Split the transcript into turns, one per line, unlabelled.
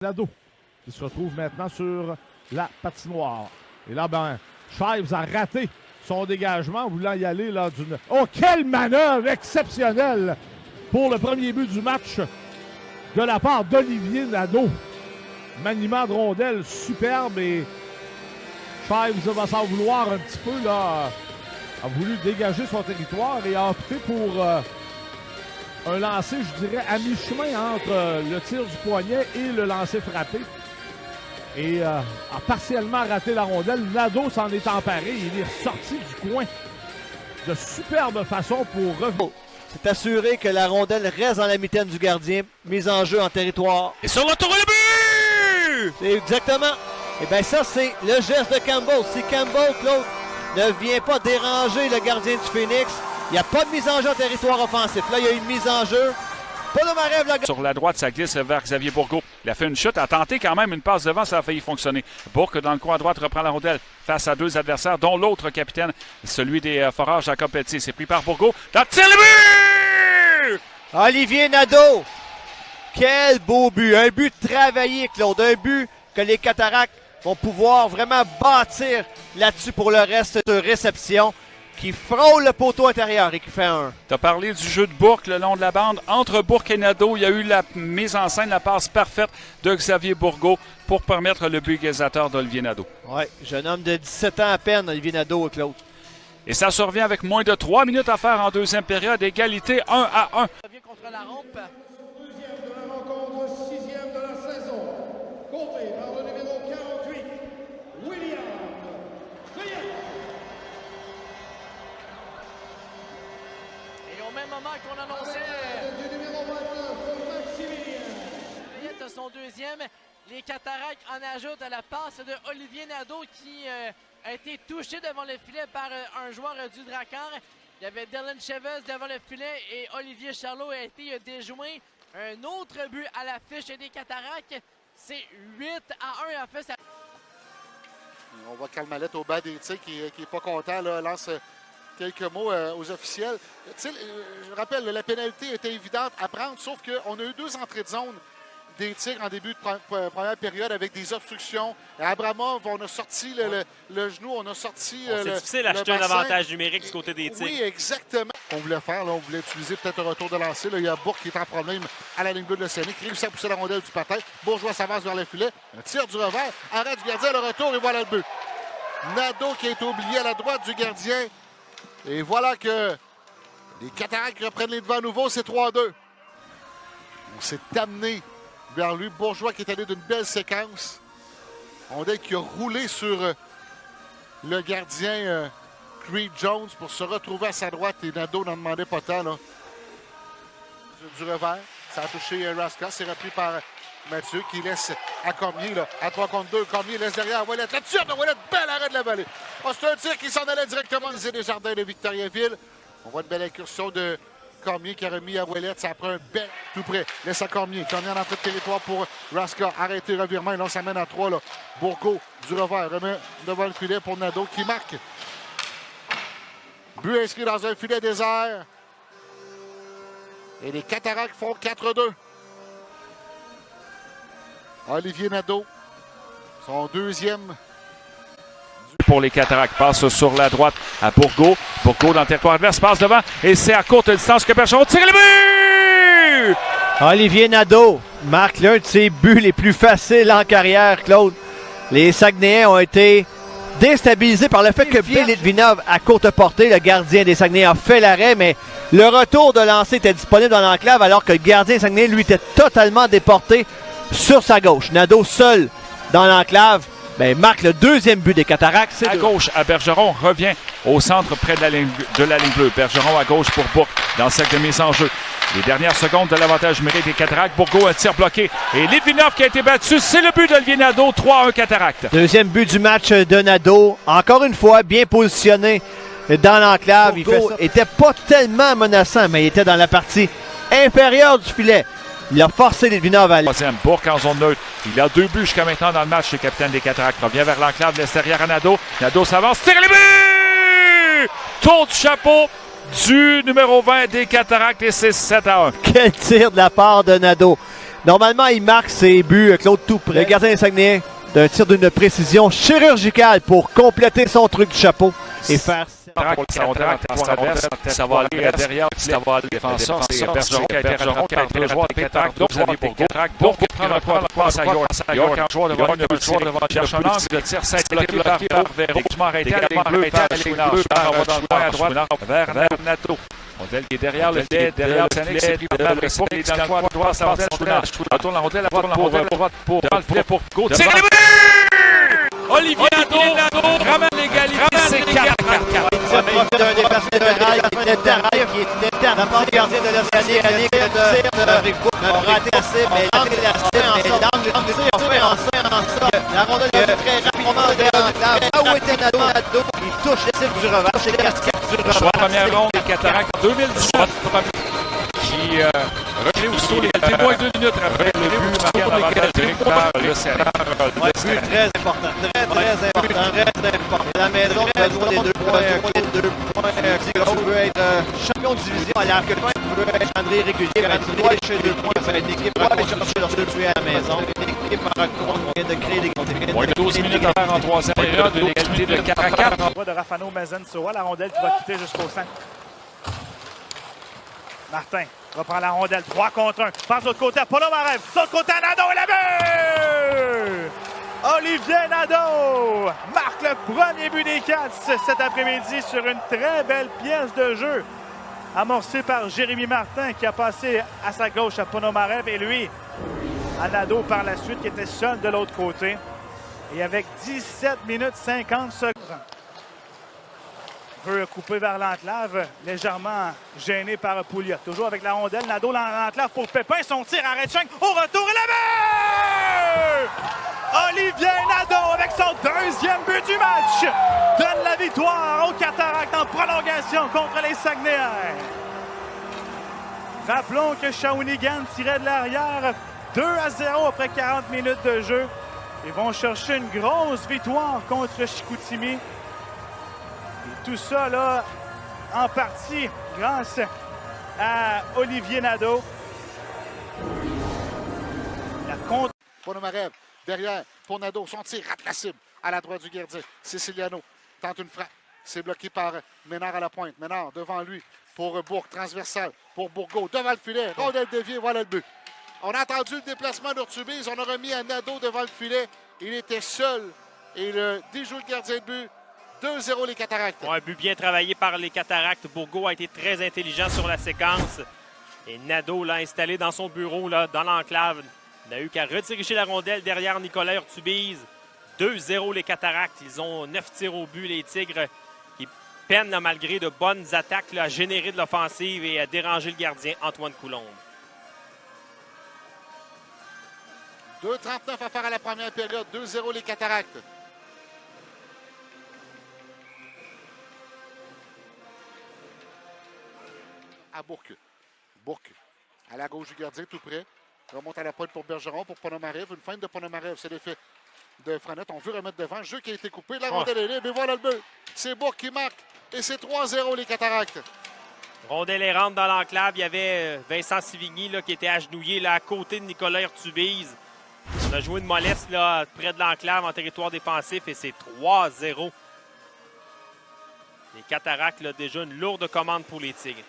Nadeau qui se retrouve maintenant sur la patinoire. Et là, Shives a raté son dégagement, voulant y aller là d'une... Oh, quelle manœuvre exceptionnelle pour le premier but du match de la part d'Olivier Nadeau. Maniement de rondelle superbe et Shives va s'en vouloir un petit peu là. A voulu dégager son territoire et a opté pour un lancer, je dirais, à mi-chemin entre le tir du poignet et le lancer frappé. Et a partiellement raté la rondelle. Nadeau s'en est emparé. Il est ressorti du coin de superbe façon pour revenir.
C'est assuré que la rondelle reste dans la mitaine du gardien. Mise en jeu en territoire.
Et sur le tour le but!
C'est exactement. Et bien ça, c'est le geste de Campbell. Si Campbell, Claude, ne vient pas déranger le gardien du Phoenix, il n'y a pas de mise en jeu en territoire offensif. Là, il y a une mise en jeu.
Sur la droite, ça glisse vers Xavier Bourgault. Il a fait une chute, a tenté quand même une passe devant, ça a failli fonctionner. Bourque dans le coin à droite reprend la rondelle face à deux adversaires, dont l'autre capitaine, celui des Foreurs, Jacob Pelletier. C'est pris par Bourgault. Dans le tir, le but!
Olivier Nadeau. Quel beau but. Un but travaillé, Claude. Un but que les Cataractes vont pouvoir vraiment bâtir là-dessus pour le reste de réception, qui frôle le poteau intérieur et qui fait un.
Tu as parlé du jeu de Bourque le long de la bande. Entre Bourque et Nadeau, il y a eu la mise en scène, la passe parfaite de Xavier Bourgault pour permettre le but égalisateur d'Olivier Nadeau.
Oui, jeune homme de 17 ans à peine, Olivier Nadeau, Claude.
Et ça survient avec moins de 3 minutes à faire en deuxième période. Égalité 1-1.
Revient contre la rampe.
Deuxième de la rencontre, sixième de la saison. Compté par le numéro 48, William Fayette.
Et au même moment qu'on annonçait
Du numéro 29, Maximilien.
Fayette a son deuxième, les Cataractes en ajoutent à la passe de Olivier Nadeau qui a été touché devant le filet par un joueur du Drakkar. Il y avait Dylan Chavez devant le filet et Olivier Charlot a été déjoué. Un autre but à l'affiche des Cataractes. C'est 8-1 en fait. Ça...
On voit Calmalette au bas des tirs qui n'est pas content, là, lance quelques mots aux officiels. Je rappelle, la pénalité était évidente à prendre, sauf qu'on a eu deux entrées de zone des tirs en début de première période avec des obstructions. Abramov, on a sorti le genou, on a sorti
c'est difficile d'acheter un avantage numérique du côté des tirs.
Oui, exactement. On voulait faire, là, on voulait utiliser peut-être un retour de lancer. Là, il y a Bourque qui est en problème à la ligne bleue de l'Océanie, qui réussit à pousser la rondelle du patin. Bourgeois s'avance vers le filet. Un tir du revers. Arrêt du gardien, le retour et voilà le but. Nadeau qui est oublié à la droite du gardien. Et voilà que les Cataractes reprennent les devants à nouveau. C'est 3-2. On s'est amené vers lui. Bourgeois qui est allé d'une belle séquence. Rondelle qui a roulé sur le gardien Creed Jones pour se retrouver à sa droite. Et Nadeau n'en demandait pas tant. Là. Du revers. Ça a touché Raska. C'est repris par Mathieu qui laisse à Cormier. Là, à 3 contre 2. Cormier laisse derrière Ouellet. La tir de Ouellet. Bel arrêt de la vallée. Oh, c'est un tir qui s'en allait directement des jardins de Victoriaville. On voit une belle incursion de Cormier qui a remis à Ouellet. Ça prend un bec tout près. Laisse à Cormier. Cormier en entrée de territoire pour Raska. Arrêté, revirement. Et là, on s'amène à 3. Là. Bourgault du revers. Remet devant le filet pour Nadeau qui marque. But inscrit dans un filet désert. Et les Cataractes font 4-2. Olivier Nadeau, son deuxième.
Pour les Cataractes, passe sur la droite à Bourgault. Bourgault dans le territoire adverse, passe devant et c'est à courte distance que Bergeron tire le but!
Olivier Nadeau marque l'un de ses buts les plus faciles en carrière, Claude. Les Saguenayens ont été déstabilisés par le fait que Bill Litvinov, à courte portée, le gardien des Saguenayens, a fait l'arrêt, mais le retour de lancer était disponible dans l'enclave alors que le gardien Saguenay, lui, était totalement déporté sur sa gauche. Nadeau seul dans l'enclave marque le deuxième but des Cataractes.
À gauche, à Bergeron, revient au centre près de la ligne bleue. Bergeron à gauche pour Bourque dans le cercle de mise en jeu. Les dernières secondes de l'avantage numérique des Cataractes. Bourgault, un tir bloqué. Et Litvinov qui a été battu. C'est le but d'Olivier Nadeau. 3-1 Cataractes.
Deuxième but du match de Nadeau. Encore une fois, bien positionné dans l'enclave. Il était pas tellement menaçant, mais il était dans la partie inférieure du filet. Il a forcé Litvinov à aller.
Troisième, Bourque en zone neutre. Il a 2 buts jusqu'à maintenant dans le match. Le capitaine des Cataractes revient vers l'enclave, laisse derrière à Nadeau. Nadeau s'avance, tire le but! Tour du chapeau du numéro 20 des Cataractes et c'est 7-1.
Quel tir de la part de Nadeau. Normalement, il marque ses buts, Claude, tout près. Le gardien des Saguenayens d'un tir d'une précision chirurgicale pour compléter son truc du chapeau et faire...
Ça va aller derrière, ça va aller défenseur. C'est Bergeron qui a été Bergeron qui a été le joueur de Pétard, donc Xavier Bourgault qui prend le passe à York. York, un joueur devant le joueur devant cherche un angle de tir, ça a été bloqué par Véro. Arrêté à la ligne bleue, par à droite, vers Nato. Rondelle qui est derrière le filet, derrière le filet, c'est pris par le filet, il est dans le coin droit, ça retourne la rondelle pour dans le filet pour Gauthier. C'est le but! Olivier Nadeau ramène l'égalité, c'est 4-4.
Il profite d'un déplacement fédéral qui était derrière, qui était à la part du gardien de l'Océanique, de Rico. On a raté la cible, mais l'angle de tir, on fait en sorte. La rondelle est très rapidement vers l'enclave. Là où était Nadeau, il touche les cibles du revers, c'est les casquettes du revers.
Choix première ronde des Cataractes 2018 qui recrée aussi l'égalité moins de 2 minutes après le but marqué en avantage direct par l'Océanique.
Ouais, but très important, très important. La maison a besoin des 2 points. Tigron veut être champion de division alors que Pointe veut être André régulier. Il doit aller chercher 2 points. Ça va être une équipe à aller chercher leur tuer à la maison. Une équipe à moyen de créer l'égalité.
Moins de 12 minutes à faire en troisième période de l'égalité de 4-4.
Envoi de Rafano Mazensoa, la rondelle qui va quitter jusqu'au centre. Martin reprend la rondelle, 3 contre 1. Passe de l'autre côté à Polomarev. De l'autre côté à Nadeau et la but! Olivier Nadeau marque le premier but des Cats cet après-midi sur une très belle pièce de jeu. Amorcée par Jérémy Martin qui a passé à sa gauche à Polomarev et lui à Nadeau par la suite qui était seul de l'autre côté. Et avec 17 minutes 50 secondes. Veut couper vers l'enclave, légèrement gêné par Pouliot. Toujours avec la rondelle, Nadeau dans l'enclave pour Pépin, son tir arrête Cheng, au retour et la but! Olivier Nadeau avec son deuxième but du match donne la victoire aux Cataractes en prolongation contre les Saguenayens. Rappelons que Shawinigan tirait de l'arrière 2-0 après 40 minutes de jeu. Ils vont chercher une grosse victoire contre Chicoutimi. Et tout ça, là, en partie grâce à Olivier Nadeau. La contre...
Polomarev, derrière, pour Nadeau, son tir rate la cible à la droite du gardien. Siciliano tente une frappe. C'est bloqué par Ménard à la pointe. Ménard devant lui pour Bourg, transversal pour Bourgault, devant le filet. Rondelle déviée, voilà le but. On a entendu le déplacement d'Urtubise. On a remis à Nadeau devant le filet. Il était seul et il déjoue le gardien de but. 2-0 les Cataractes.
Un but bien travaillé par les Cataractes. Bourgault a été très intelligent sur la séquence. Et Nadeau l'a installé dans son bureau, là, dans l'enclave. Il n'a eu qu'à rediriger la rondelle derrière Nicolas Urtubise. 2-0 les Cataractes. Ils ont 9 tirs au but, les Tigres, qui peinent, là, malgré de bonnes attaques, là, à générer de l'offensive et à déranger le gardien Antoine Coulombe.
2,39 à faire à la première période. 2-0 les Cataractes. À Bourque. Bourque. À la gauche du gardien, tout près. Remonte à la pointe pour Bergeron, pour Ponomarev. Une feinte de Ponomarev. C'est l'effet de Franette. On veut remettre devant. Jeu qui a été coupé. La rondelle est libre. Et voilà le but. C'est Bourque qui marque. Et c'est 3-0 les Cataractes.
Rondelle errante dans l'enclave. Il y avait Vincent Sivigny là, qui était agenouillé là, à côté de Nicolas Urtubise. On a joué une mollesse là, près de l'enclave en territoire défensif et c'est 3-0. Les Cataractes, là, déjà une lourde commande pour les Tigres.